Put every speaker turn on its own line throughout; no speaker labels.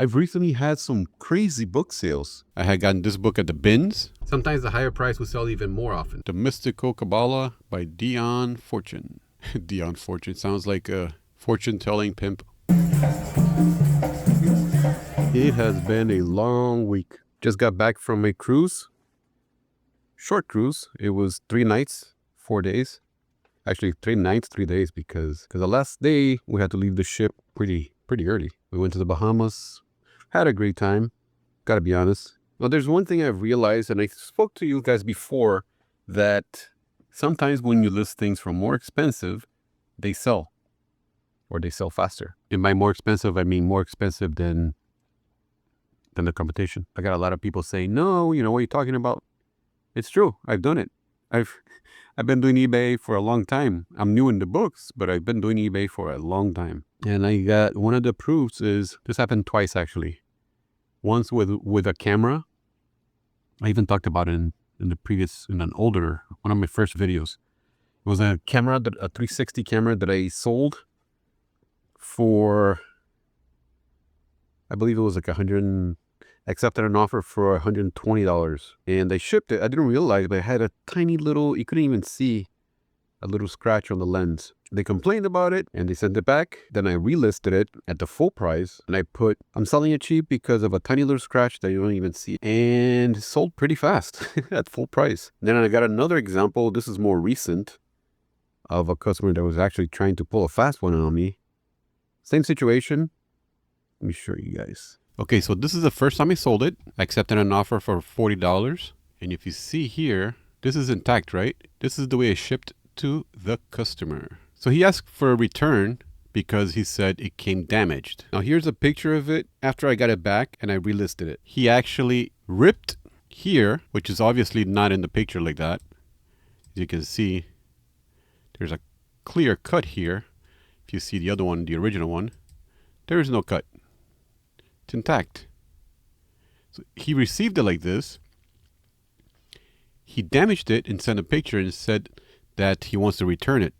I've recently had some crazy book sales. I had gotten this book at the bins. Sometimes the higher price will sell even more often. The Mystical Kabbalah by Dion Fortune. Dion Fortune sounds like a fortune-telling pimp. It has been a long week. Just got back from a cruise. Short cruise. It was 3 nights, 4 days. Actually, 3 nights, 3 days because the last day we had to leave the ship pretty early. We went to the Bahamas. Had a great time. Gotta be honest. Well, there's one thing I've realized, and I spoke to you guys before, that sometimes when you list things for more expensive, they sell. Or they sell faster. And by more expensive, I mean more expensive than the competition. I got a lot of people saying, no, what are you talking about? It's true. I've done it. I've been doing eBay for a long time. I'm new in the books, but I've been doing eBay for a long time. And I got one of the proofs is, this happened twice actually. Once with a camera. I even talked about it in an older, one of my first videos. It was a camera, a 360 camera that I sold for, I believe it was like accepted an offer for $120. And they shipped it. I didn't realize, but it had a tiny little, you couldn't even see a little scratch on the lens. They complained about it and they sent it back. Then I relisted it at the full price and I put, I'm selling it cheap because of a tiny little scratch that you don't even see. And it sold pretty fast at full price. Then I got another example. This is more recent, of a customer that was actually trying to pull a fast one on me. Same situation. Let me show you guys. Okay, so this is the first time I sold it. I accepted an offer for $40. And if you see here, this is intact, right? This is the way it shipped to the customer. So he asked for a return because he said it came damaged. Now here's a picture of it after I got it back and I relisted it. He actually ripped here, which is obviously not in the picture like that. As you can see, there's a clear cut here. If you see the other one, the original one, there is no cut. It's intact. So he received it like this. He damaged it and sent a picture and said that he wants to return it.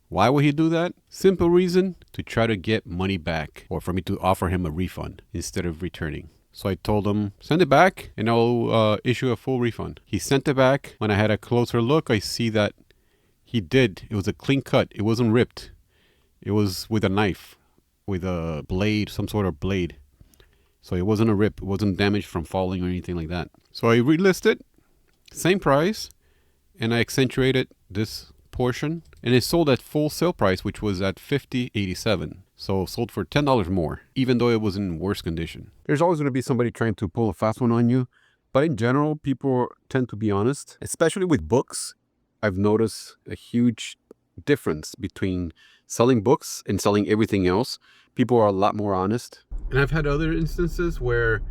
Why would he do that? Simple reason, to try to get money back, or for me to offer him a refund instead of returning. So I told him, send it back and I'll issue a full refund. He sent it back. When I had a closer look, I see that he did. It was a clean cut. It wasn't ripped. It was with a knife, with a blade, some sort of blade. So it wasn't a rip. It wasn't damaged from falling or anything like that. So I relisted, same price, and I accentuated this portion, and it sold at full sale price, which was at $50.87. So sold for $10 more, even though it was in worse condition. There's always going to be somebody trying to pull a fast one on you, but in general, people tend to be honest, especially with books. I've noticed a huge difference between selling books and selling everything else. People are a lot more honest. And I've had other instances where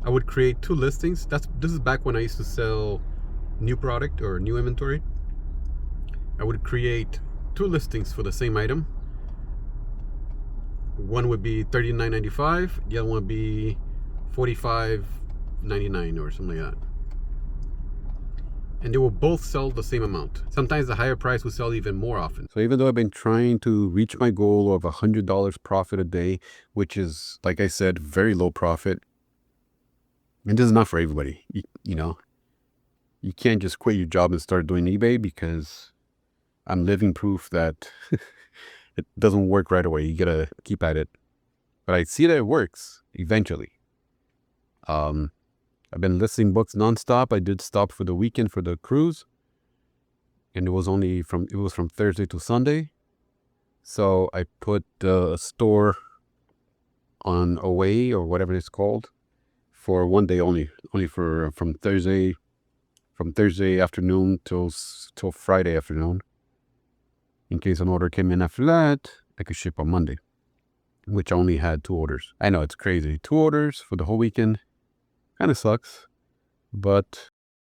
I would create 2 listings. This is back when I used to sell new product or new inventory. I would create 2 listings for the same item. One would be $39.95, the other one would be $45.99 or something like that. And they will both sell the same amount. Sometimes the higher price will sell even more often. So even though I've been trying to reach my goal of $100 profit a day, which is, like I said, very low profit, and this is not for everybody. You can't just quit your job and start doing eBay, because I'm living proof that it doesn't work right away. You gotta keep at it. But I see that it works eventually. I've been listing books nonstop. I did stop for the weekend for the cruise, and it was from Thursday to Sunday. So I put the store on away, or whatever it's called, for one day only for from Thursday afternoon till Friday afternoon. In case an order came in after that, I could ship on Monday, which I only had 2 orders. I know, it's crazy. 2 orders for the whole weekend. Kind of sucks, but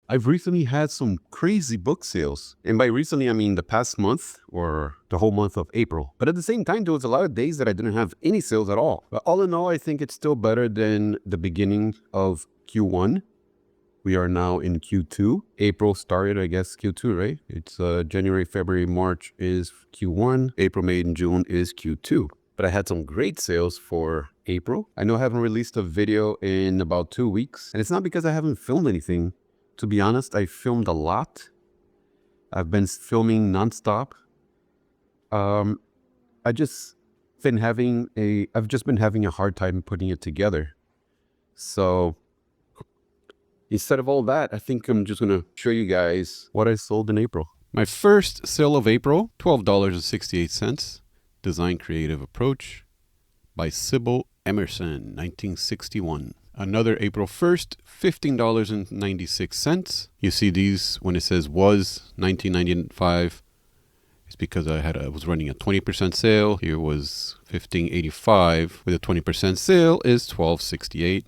I've recently had some crazy book sales. And by recently, I mean the past month or the whole month of April. But at the same time, there was a lot of days that I didn't have any sales at all. But all in all, I think it's still better than the beginning of Q1. We are now in Q2. April started, I guess, Q2, right? It's January, February, March is Q1. April, May, and June is Q2. But I had some great sales for April. I know I haven't released a video in about 2 weeks, and it's not because I haven't filmed anything. To be honest, I filmed a lot. I've been filming nonstop. I've just been having a hard time putting it together. So instead of all that, I think I'm just gonna show you guys what I sold in April. My first sale of April, $12.68. Design Creative Approach by Sybil Emerson, 1961. Another April 1st, $15.96. You see these when it says was 1995. It's because I was running a 20% sale. Here was $15.85 with a 20% sale is $12.68.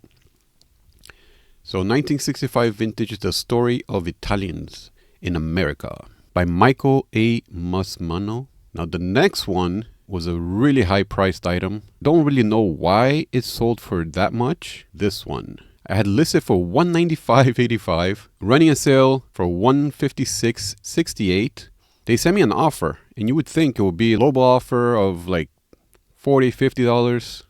So 1965 vintage is the story of Italians in America by Michael A. Musmano. Now the next one was a really high priced item. Don't really know why it sold for that much. This one I had listed for $195.85, running a sale for $156.68. They sent me an offer, and you would think it would be a global offer of like $40, $50.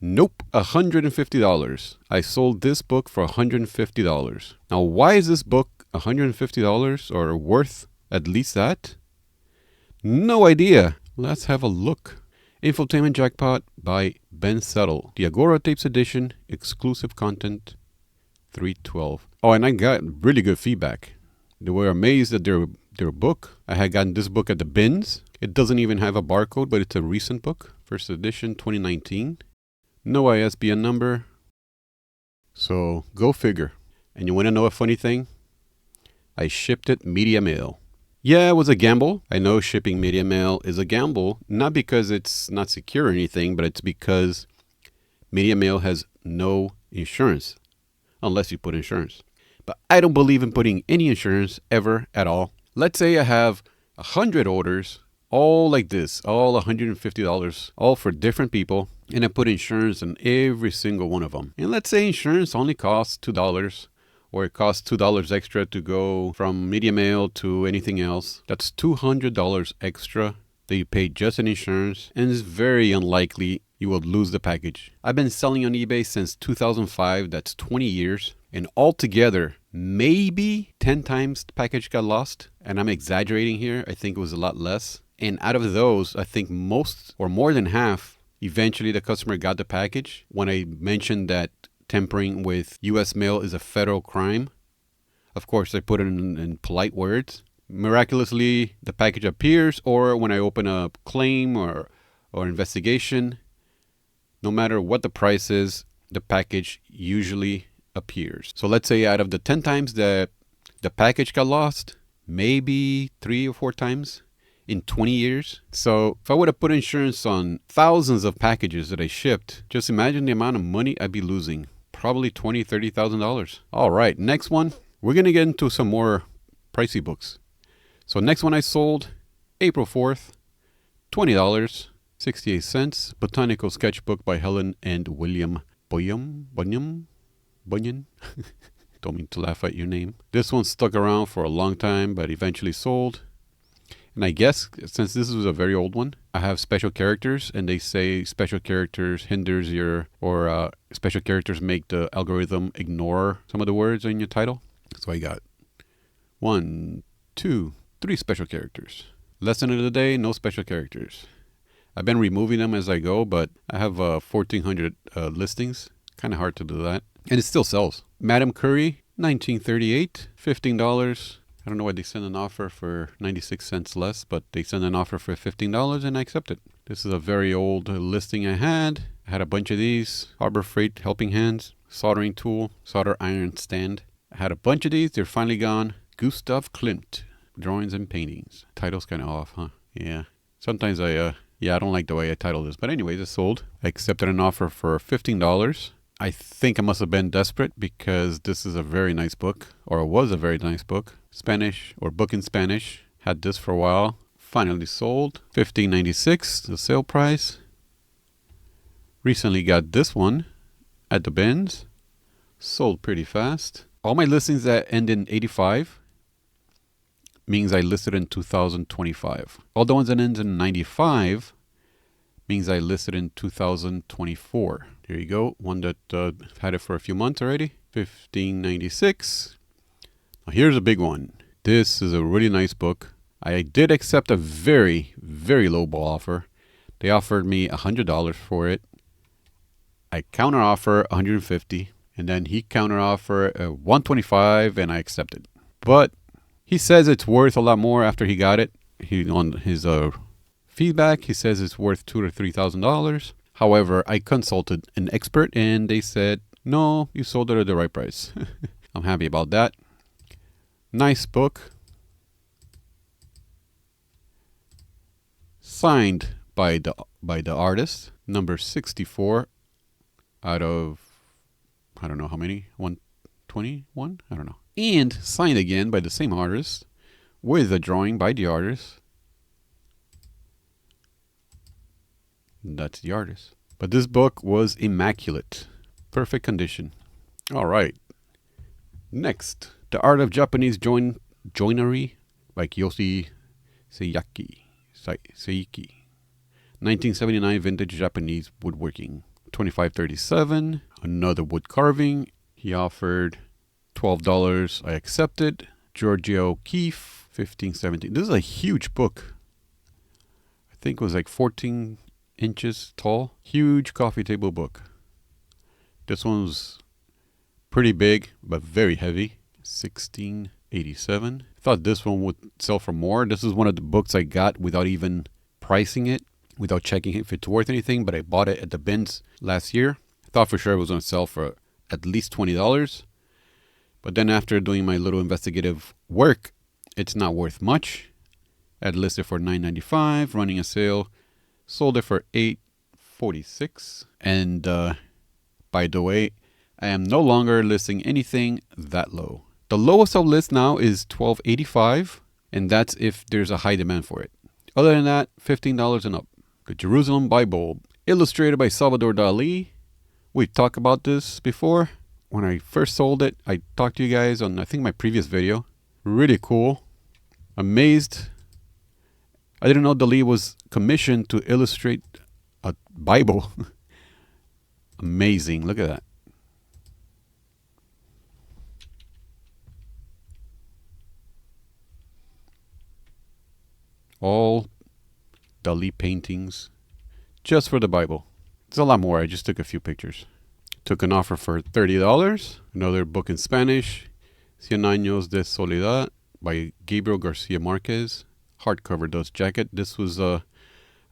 Nope, $150. I sold this book for $150. Now, why is this book $150 or worth at least that? No idea. Let's have a look. Infotainment Jackpot by Ben Settle. The Agora Tapes Edition, exclusive content, $312. Oh, and I got really good feedback. They were amazed at their book. I had gotten this book at the bins. It doesn't even have a barcode, but it's a recent book. First edition, 2019. No ISBN number. So go figure. And you want to know a funny thing? I shipped it media mail. Yeah, it was a gamble. I know shipping media mail is a gamble, not because it's not secure or anything, but it's because media mail has no insurance, unless you put insurance. But I don't believe in putting any insurance ever at all. Let's say I have 100 orders, all like this, all $150, all for different people, and I put insurance on every single one of them. And let's say insurance only costs $2, or it costs $2 extra to go from media mail to anything else. That's $200 extra that you pay just in insurance, and it's very unlikely you will lose the package. I've been selling on eBay since 2005, that's 20 years, and altogether, maybe 10 times the package got lost, and I'm exaggerating here, I think it was a lot less. And out of those, I think most or more than half, eventually the customer got the package. When I mentioned that tampering with U.S. mail is a federal crime, of course I put it in polite words. Miraculously, the package appears, or when I open a claim or investigation, no matter what the price is, the package usually appears. So let's say out of the 10 times that the package got lost, maybe 3 or 4 times in 20 years. So if I would have put insurance on thousands of packages that I shipped, just imagine the amount of money I'd be losing. Probably $20,000, $30,000. All right, next one. We're going to get into some more pricey books. So next one I sold, April 4th, $20.68. Botanical Sketchbook by Helen and William Bunyan. Don't mean to laugh at your name. This one stuck around for a long time, but eventually sold. And I guess since this is a very old one, I have special characters, and they say special characters hinders your, or special characters make the algorithm ignore some of the words in your title. So I got 1, 2, 3 special characters. Lesson of the day, no special characters. I've been removing them as I go, but I have 1,400 listings. Kind of hard to do that. And it still sells. Madam Curry, 1938, $15. I don't know why they send an offer for 96 cents less, but they send an offer for $15 and I accept it. This is a very old listing I had. I had a bunch of these. Harbor Freight Helping Hands, soldering tool, solder iron stand. I had a bunch of these. They're finally gone. Gustav Klimt, drawings and paintings. Title's kind of off, huh? Yeah. Sometimes I don't like the way I title this. But anyways, it's sold. I accepted an offer for $15. I think I must have been desperate because this is a very nice book, or it was a very nice book. Spanish, or book in Spanish. Had this for a while. Finally sold. $15.96, the sale price. Recently got this one at the bins. Sold pretty fast. All my listings that end in 85 means I listed in 2025. All the ones that end in 95 Means I listed in 2024. Here you go. One that had it for a few months already. $15.96. Now here's a big one. This is a really nice book. I did accept a very, very low ball offer. They offered me $100 for it. I counter offer $150, and then he counter offer $125, and I accepted. But he says it's worth a lot more after he got it. He on his feedback, he says it's worth $2,000 to $3,000. However, I consulted an expert, and they said, no, you sold it at the right price. I'm happy about that. Nice book. Signed by the artist. Number 64 out of, I don't know how many, 121? I don't know. And signed again by the same artist with a drawing by the artist. That's the artist. But this book was immaculate. Perfect condition. All right. Next, The Art of Japanese Joinery by Kiyoshi Seiki. 1979 vintage Japanese woodworking. $25.37. Another wood carving. He offered $12. I accepted. Georgia O'Keeffe, $15.17. This is a huge book. I think it was like 14 inches tall. Huge coffee table book. This one was pretty big, but very heavy. $16.87. I thought this one would sell for more. This is one of the books I got without even pricing it, without checking if it's worth anything, but I bought it at the bins last year. I thought for sure it was going to sell for at least $20. But then after doing my little investigative work, it's not worth much. I had listed for $9.95, running a sale. Sold it for $8.46. And by the way, I am no longer listing anything that low. The lowest I'll list now is $12.85, and that's if there's a high demand for it. Other than that, $15 and up. The Jerusalem Bible, illustrated by Salvador Dali. We talked about this before. When I first sold it, I talked to you guys on, I think, my previous video. Really cool. Amazed. I didn't know Dali was commissioned to illustrate a Bible. Amazing. Look at that. All Dali paintings just for the Bible. It's a lot more. I just took a few pictures. Took an offer for $30. Another book in Spanish, Cien Años de Soledad by Gabriel Garcia Marquez. Hardcover dust jacket. This was I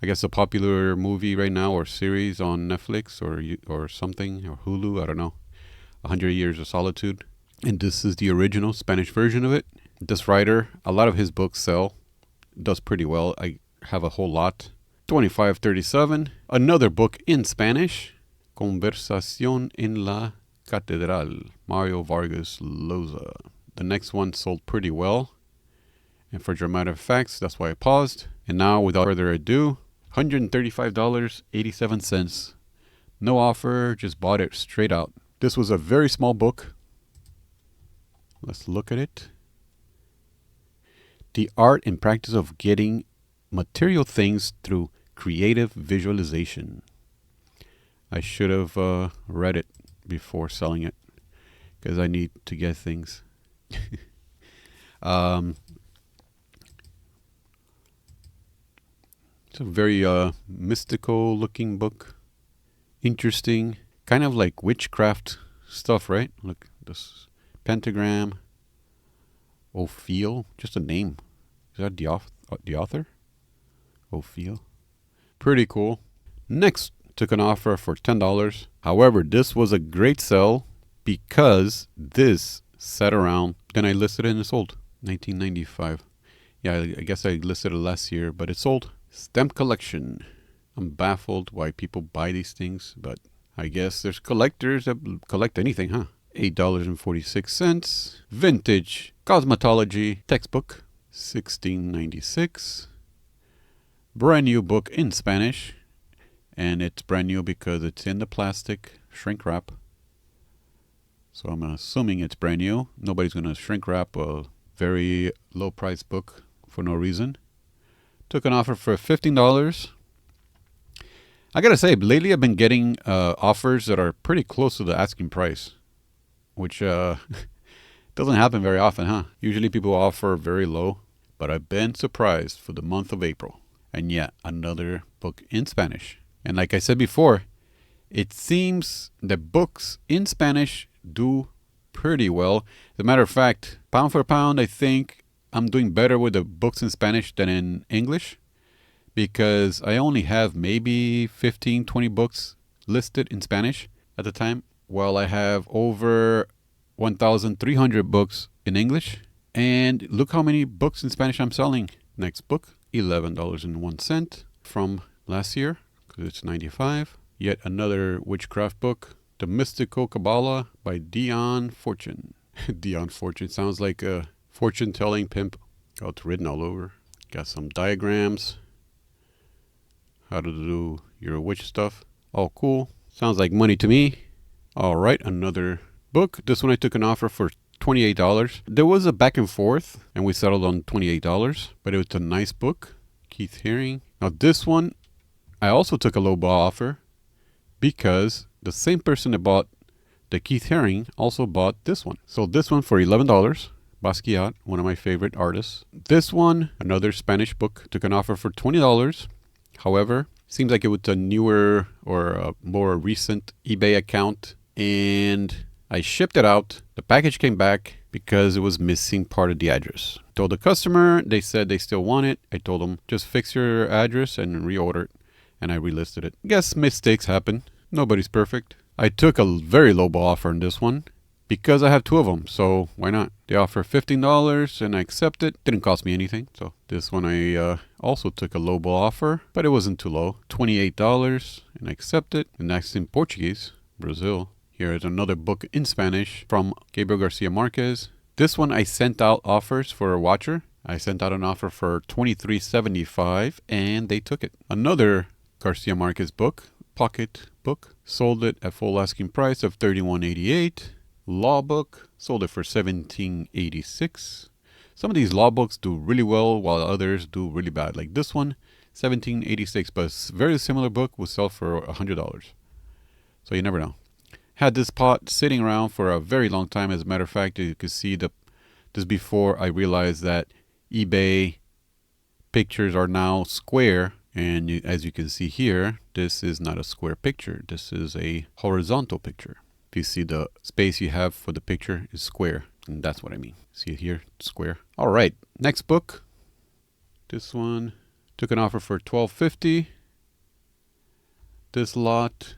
guess a popular movie right now, or series on Netflix or something, or Hulu, I don't know. 100 Years of Solitude. And this is the original Spanish version of it. This writer, a lot of his books sell. Does pretty well. I have a whole lot. $25.37. Another book in Spanish, Conversación en la Catedral, Mario Vargas Llosa. The next one sold pretty well. And for dramatic effects, that's why I paused. And now, without further ado, $135.87. No offer, just bought it straight out. This was a very small book. Let's look at it. The Art and Practice of Getting Material Things Through Creative Visualization. I should have read it before selling it, because I need to get things. It's a very mystical looking book. Interesting. Kind of like witchcraft stuff, right? Look, this pentagram. Ophiel. Just a name. Is that the author? Ophiel. Pretty cool. Next, took an offer for $10. However, this was a great sell because this sat around. Then I listed it and it sold. $19.95. Yeah, I guess I listed it last year, but it sold. Stamp collection. I'm baffled why people buy these things, but I guess there's collectors that collect anything, huh? $8.46. Vintage cosmetology textbook. $16.96. Brand new book in Spanish. And it's brand new because it's in the plastic shrink wrap. So I'm assuming it's brand new. Nobody's going to shrink wrap a very low price book for no reason. Took an offer for $15.
I gotta say, lately I've been getting offers that are pretty close to the asking price, which doesn't happen very often, huh? Usually people offer very low, but I've been surprised for the month of April. And yet, another book in Spanish. And like I said before, it seems that books in Spanish do pretty well. As a matter of fact, pound for pound, I think I'm doing better with the books in Spanish than in English because I only have maybe 15, 20 books listed in Spanish at the time, while I have over 1,300 books in English. And look how many books in Spanish I'm selling. Next book, $11.01 from last year, because it's 95. Yet another witchcraft book, The Mystical Kabbalah by Dion Fortune. Dion Fortune sounds like a fortune telling pimp. Oh, it's written all over. Got some diagrams. How to do your witch stuff. Oh, cool. Sounds like money to me. All right, another book. This one I took an offer for $28. There was a back and forth, and we settled on $28, but it was a nice book. Keith Haring. Now, this one, I also took a low ball offer because the same person that bought the Keith Haring also bought this one. So this one for $11. Basquiat, one of my favorite artists. This one, another Spanish book, took an offer for $20. However, seems like it was a newer or a more recent eBay account, and I shipped it out. The package came back because it was missing part of the address. Told the customer, they said they still want it. I told them, just fix your address and reorder it, and I relisted it. Guess mistakes happen. Nobody's perfect. I took a very low ball offer on this one because I have two of them, so why not? They offer $15 and I accept it. Didn't cost me anything. So this one I also took a low ball offer, but it wasn't too low. $28 and I accept it. And that's in Portuguese, Brazil. Here is another book in Spanish from Gabriel Garcia Marquez. This one I sent out offers for a watcher. I sent out an offer for $23.75 and they took it. Another Garcia Marquez book, pocket book, sold it at full asking price of $31.88. Law book, sold it for $17.86. Some of these law books do really well while others do really bad. Like this one, $17.86, but a very similar book will sell for $100. So you never know. Had this pot sitting around for a very long time. As a matter of fact, you could see this before I realized that eBay pictures are now square. And as you can see here, this is not a square picture. This is a horizontal picture. If you see the space you have for the picture is square, and that's what I mean. See it here, square. All right, next book. This one took an offer for $12.50. This lot,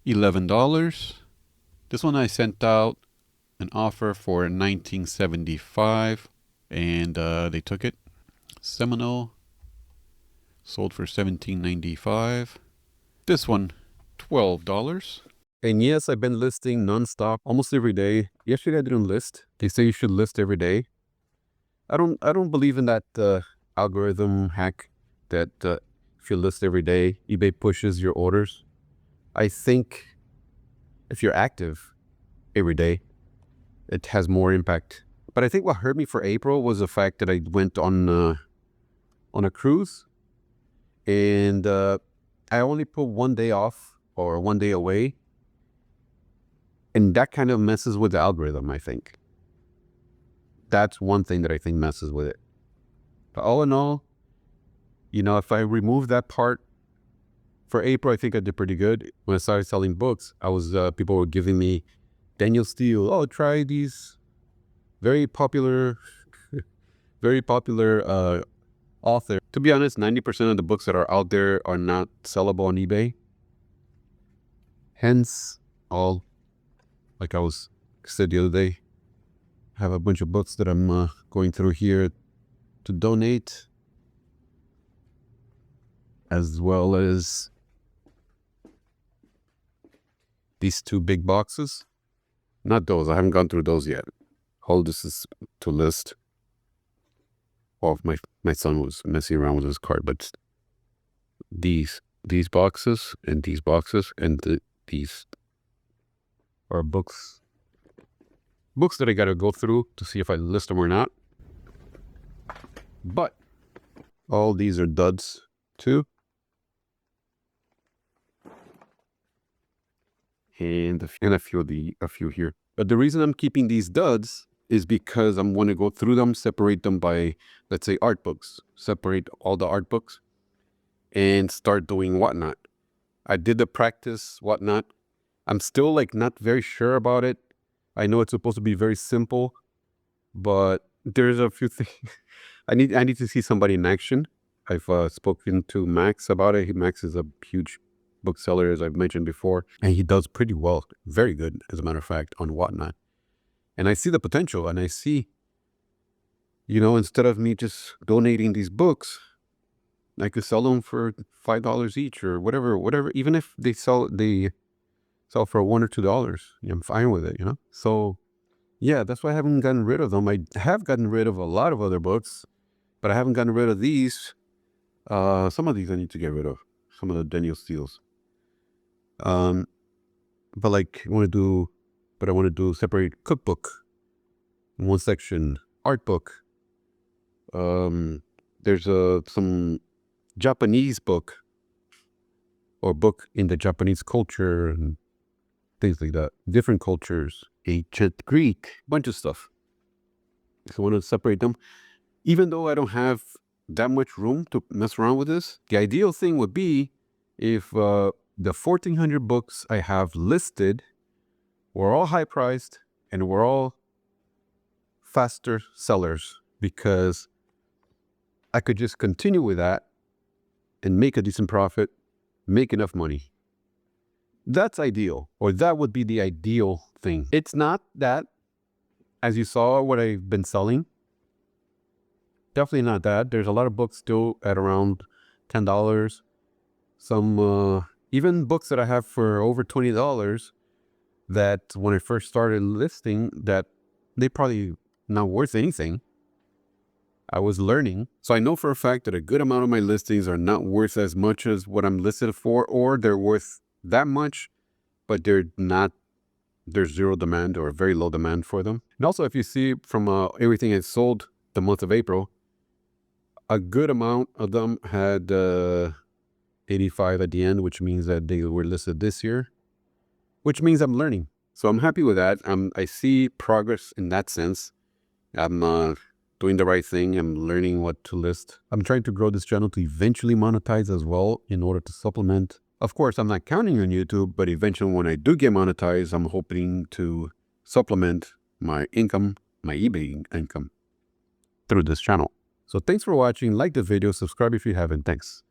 $11. This one I sent out an offer for $19.75, and they took it. Seminole, sold for $17.95. This one, $12.
And yes, I've been listing nonstop almost every day. Yesterday I didn't list. They say you should list every day. I don't believe in that algorithm hack that if you list every day, eBay pushes your orders. I think if you're active every day, it has more impact. But I think what hurt me for April was the fact that I went on a cruise, and I only put one day off or one day away. And that kind of messes with the algorithm, I think. That's one thing that I think messes with it. But all in all, if I remove that part for April, I think I did pretty good. When I started selling books, people were giving me Daniel Steele. Oh, try these very popular, very popular author. To be honest, 90% of the books that are out there are not sellable on eBay. Hence, like I said the other day, I have a bunch of books that I'm going through here to donate, as well as these two big boxes. Not those, I haven't gone through those yet. All this is to list. Well, my son was messing around with his card, but these boxes and these boxes and these are books that I got to go through to see if I list them or not. But all these are duds too. and a few here. But the reason I'm keeping these duds is because I'm going to go through them, separate them by, let's say, art books, separate all the art books, and start doing whatnot. I did the practice whatnot. I'm still like not very sure about it. I know it's supposed to be very simple, but there's a few things I need to see somebody in action. I've spoken to Max about it. Max is a huge bookseller, as I've mentioned before, and he does pretty well, very good, as a matter of fact, on whatnot. And I see the potential, and I see, instead of me just donating these books, I could sell them for $5 each or whatever. Even if they sell for $1 or $2, I'm fine with it, So yeah, that's why I haven't gotten rid of them. I have gotten rid of a lot of other books, but I haven't gotten rid of these. Some of these I need to get rid of. Some of the Daniel Steele's. But I want to do separate cookbook in one section, art book. There's some Japanese book or book in the Japanese culture and things like that. Different cultures, ancient Greek, bunch of stuff. So I want to separate them. Even though I don't have that much room to mess around with this, the ideal thing would be if the 1,400 books I have listed were all high priced and were all faster sellers, because I could just continue with that and make a decent profit, make enough money. That's ideal, or that would be the ideal thing. It's not that, as you saw what I've been selling. Definitely not that. There's a lot of books still at around $10. Some even books that I have for over $20 that when I first started listing, that they probably not worth anything. I was learning. So I know for a fact that a good amount of my listings are not worth as much as what I'm listed for, or they're worth that much, but there's zero demand or very low demand for them. And also, if you see from everything I sold the month of April, a good amount of them had 85 at the end, which means that they were listed this year, which means I'm learning. So I'm happy with that. I see progress in that sense. I'm doing the right thing. I'm learning what to list. I'm trying to grow this channel to eventually monetize as well in order to supplement. Of course, I'm not counting on YouTube, but eventually when I do get monetized, I'm hoping to supplement my income, my eBay income through this channel. So thanks for watching. Like the video, subscribe if you haven't. Thanks.